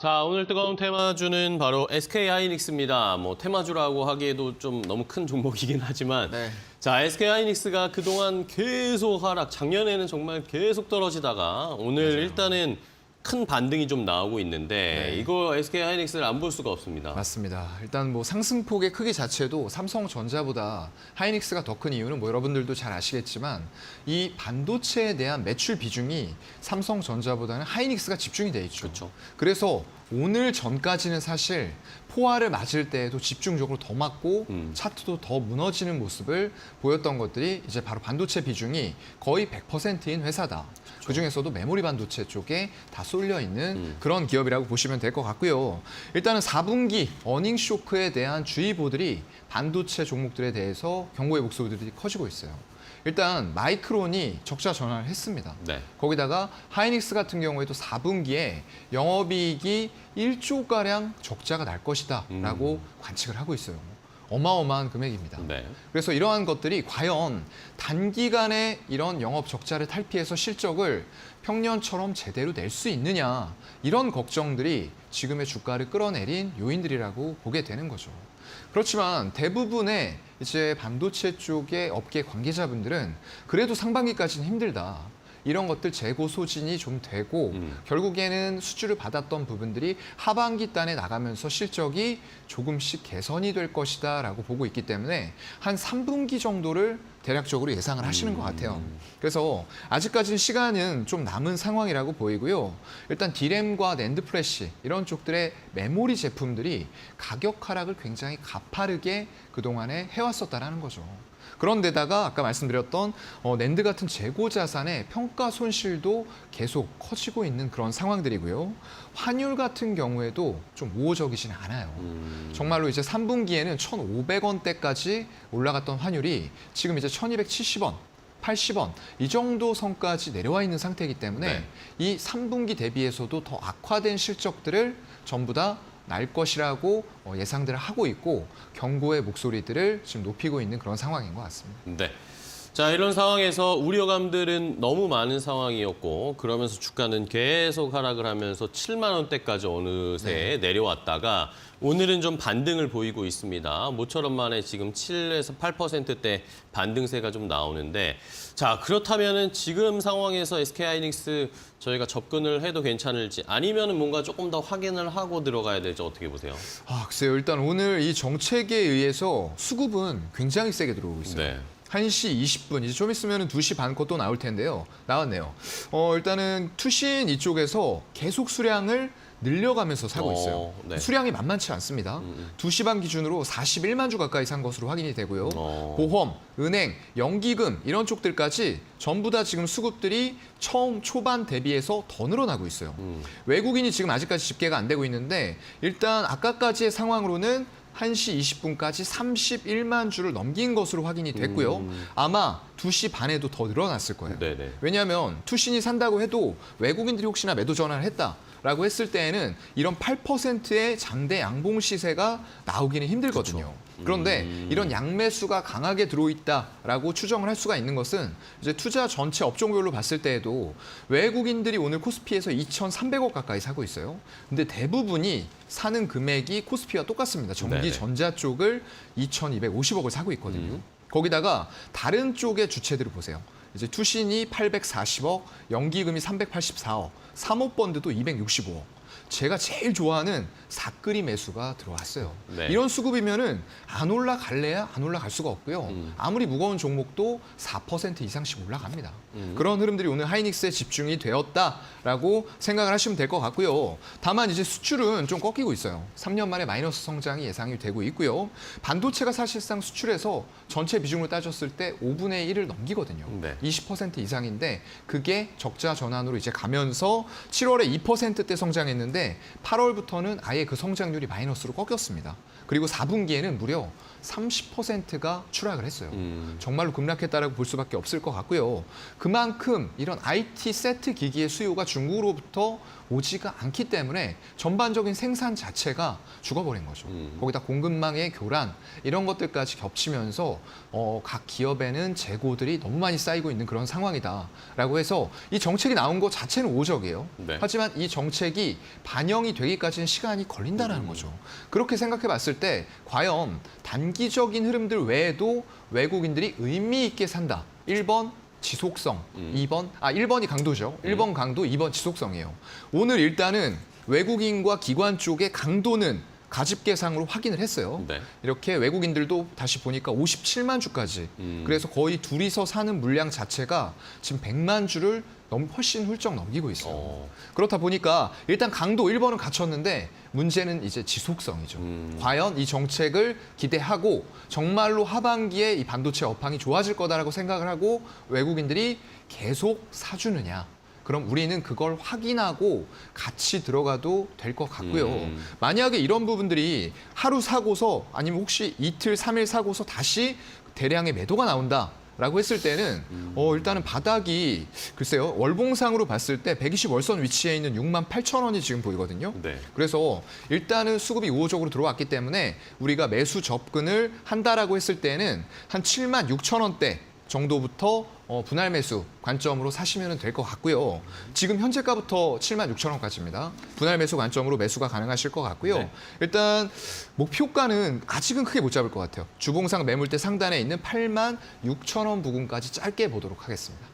자, 오늘 뜨거운 테마주는 바로 SK하이닉스입니다. 뭐 테마주라고 하기에도 좀 너무 큰 종목이긴 하지만 네. 자, SK하이닉스가 그동안 계속 하락, 작년에는 정말 계속 떨어지다가 오늘 맞아요. 일단은 큰 반등이 좀 나오고 있는데 네. 이거 SK하이닉스를 안 볼 수가 없습니다. 맞습니다. 일단 뭐 상승폭의 크기 자체도 삼성전자보다 하이닉스가 더 큰 이유는 뭐 여러분들도 잘 아시겠지만 이 반도체에 대한 매출 비중이 삼성전자보다는 하이닉스가 집중이 돼 있죠. 그렇죠. 그래서 오늘 전까지는 사실 포화를 맞을 때에도 집중적으로 더 맞고 차트도 더 무너지는 모습을 보였던 것들이 이제 바로 반도체 비중이 거의 100%인 회사다. 그중에서도 메모리 반도체 쪽에 다 쏠려 있는 그런 기업이라고 보시면 될 것 같고요. 일단은 4분기 어닝 쇼크에 대한 주의보들이 반도체 종목들에 대해서 경고의 목소리들이 커지고 있어요. 일단 마이크론이 적자 전환을 했습니다. 네. 거기다가 하이닉스 같은 경우에도 4분기에 영업이익이 1조가량 적자가 날 것이다 라고 관측을 하고 있어요. 어마어마한 금액입니다. 네. 그래서 이러한 것들이 과연 단기간에 이런 영업 적자를 탈피해서 실적을 평년처럼 제대로 낼 수 있느냐, 이런 걱정들이 지금의 주가를 끌어내린 요인들이라고 보게 되는 거죠. 그렇지만 대부분의 이제 반도체 쪽의 업계 관계자분들은 그래도 상반기까지는 힘들다. 이런 것들 재고 소진이 좀 되고 결국에는 수주를 받았던 부분들이 하반기 단에 나가면서 실적이 조금씩 개선이 될 것이다라고 보고 있기 때문에 한 3분기 정도를 대략적으로 예상을 하시는 것 같아요. 그래서 아직까지는 시간은 좀 남은 상황이라고 보이고요. 일단 디램과 낸드 플래시 이런 쪽들의 메모리 제품들이 가격 하락을 굉장히 가파르게 그동안에 해왔었다라는 거죠. 그런데다가 아까 말씀드렸던 낸드 같은 재고 자산의 평가 손실도 계속 커지고 있는 그런 상황들이고요. 환율 같은 경우에도 좀 우호적이지는 않아요. 정말로 이제 3분기에는 1,500원대까지 올라갔던 환율이 지금 이제 1,270원. 80원 이 정도 선까지 내려와 있는 상태이기 때문에 네. 이 3분기 대비해서도 더 악화된 실적들을 전부 다 날 것이라고 예상들을 하고 있고 경고의 목소리들을 지금 높이고 있는 그런 상황인 것 같습니다. 네. 자, 이런 상황에서 우려감들은 너무 많은 상황이었고 그러면서 주가는 계속 하락을 하면서 7만 원대까지 어느새 내려왔다가 오늘은 좀 반등을 보이고 있습니다. 모처럼 만에 지금 7에서 8%대 반등세가 좀 나오는데 자, 그렇다면은 지금 상황에서 SK하이닉스 저희가 접근을 해도 괜찮을지 아니면은 뭔가 조금 더 확인을 하고 들어가야 될지 어떻게 보세요? 글쎄요. 일단 오늘 이 정책에 의해서 수급은 굉장히 세게 들어오고 있어요. 네. 1시 20분, 이제 좀 있으면 2시 반 거 또 나올 텐데요. 나왔네요. 일단은 투신 이쪽에서 계속 수량을 늘려가면서 사고 있어요. 네. 수량이 만만치 않습니다. 2시 반 기준으로 41만 주 가까이 산 것으로 확인이 되고요. 보험, 은행, 연기금 이런 쪽들까지 전부 다 지금 수급들이 처음 초반 대비해서 더 늘어나고 있어요. 외국인이 지금 아직까지 집계가 안 되고 있는데 일단 아까까지의 상황으로는 1시 20분까지 31만 주를 넘긴 것으로 확인이 됐고요. 아마 2시 반에도 더 늘어났을 거예요. 네네. 왜냐하면 투신이 산다고 해도 외국인들이 혹시나 매도 전환을 했다라고 했을 때에는 이런 8%의 장대 양봉 시세가 나오기는 힘들거든요. 그런데 이런 양매수가 강하게 들어있다라고 추정을 할 수가 있는 것은 이제 투자 전체 업종별로 봤을 때에도 외국인들이 오늘 코스피에서 2,300억 가까이 사고 있어요. 근데 대부분이 사는 금액이 코스피와 똑같습니다. 전기 전자 쪽을 2,250억을 사고 있거든요. 거기다가 다른 쪽의 주체들을 보세요. 이제 투신이 840억, 연기금이 384억, 사모펀드도 265억. 제가 제일 좋아하는 사끌이 매수가 들어왔어요. 네. 이런 수급이면은 안 올라갈래야 안 올라갈 수가 없고요. 아무리 무거운 종목도 4% 이상씩 올라갑니다. 그런 흐름들이 오늘 하이닉스에 집중이 되었다라고 생각을 하시면 될 것 같고요. 다만 이제 수출은 좀 꺾이고 있어요. 3년 만에 마이너스 성장이 예상이 되고 있고요. 반도체가 사실상 수출에서 전체 비중을 따졌을 때 5분의 1을 넘기거든요. 네. 20% 이상인데 그게 적자 전환으로 이제 가면서 7월에 2%대 성장했는데 8월부터는 아예 그 성장률이 마이너스로 꺾였습니다. 그리고 4분기에는 무려 30%가 추락을 했어요. 정말로 급락했다라고 볼 수밖에 없을 것 같고요. 그만큼 이런 IT 세트 기기의 수요가 중국으로부터 오지가 않기 때문에 전반적인 생산 자체가 죽어버린 거죠. 거기다 공급망의 교란 이런 것들까지 겹치면서 각 기업에는 재고들이 너무 많이 쌓이고 있는 그런 상황이다라고 해서 이 정책이 나온 것 자체는 오적이에요. 네. 하지만 이 정책이 반영이 되기까지는 시간이 걸린다는 거죠. 그렇게 생각해 봤을 때 과연 단기적인 흐름들 외에도 외국인들이 의미 있게 산다. 1번 지속성, 1번이 강도죠. 1번 강도, 2번 지속성이에요. 오늘 일단은 외국인과 기관 쪽의 강도는 가집계상으로 확인을 했어요. 네. 이렇게 외국인들도 다시 보니까 57만 주까지. 그래서 거의 둘이서 사는 물량 자체가 지금 100만 주를 훨씬 훌쩍 넘기고 있어요. 그렇다 보니까 일단 강도 1번은 갖췄는데 문제는 이제 지속성이죠. 과연 이 정책을 기대하고 정말로 하반기에 이 반도체 업황이 좋아질 거다라고 생각을 하고 외국인들이 계속 사주느냐. 그럼 우리는 그걸 확인하고 같이 들어가도 될 것 같고요. 만약에 이런 부분들이 하루 사고서 아니면 혹시 이틀, 3일 사고서 다시 대량의 매도가 나온다. 라고 했을 때는 일단은 바닥이 글쎄요 월봉상으로 봤을 때 120 월선 위치에 있는 6만 8천 원이 지금 보이거든요. 네. 그래서 일단은 수급이 우호적으로 들어왔기 때문에 우리가 매수 접근을 한다라고 했을 때는 한 7만 6천 원대 정도부터 분할 매수 관점으로 사시면 될 것 같고요. 지금 현재가부터 7만 6천 원까지입니다. 분할 매수 관점으로 매수가 가능하실 것 같고요. 네. 일단 목표가는 아직은 크게 못 잡을 것 같아요. 주봉상 매물대 상단에 있는 8만 6천 원 부근까지 짧게 보도록 하겠습니다.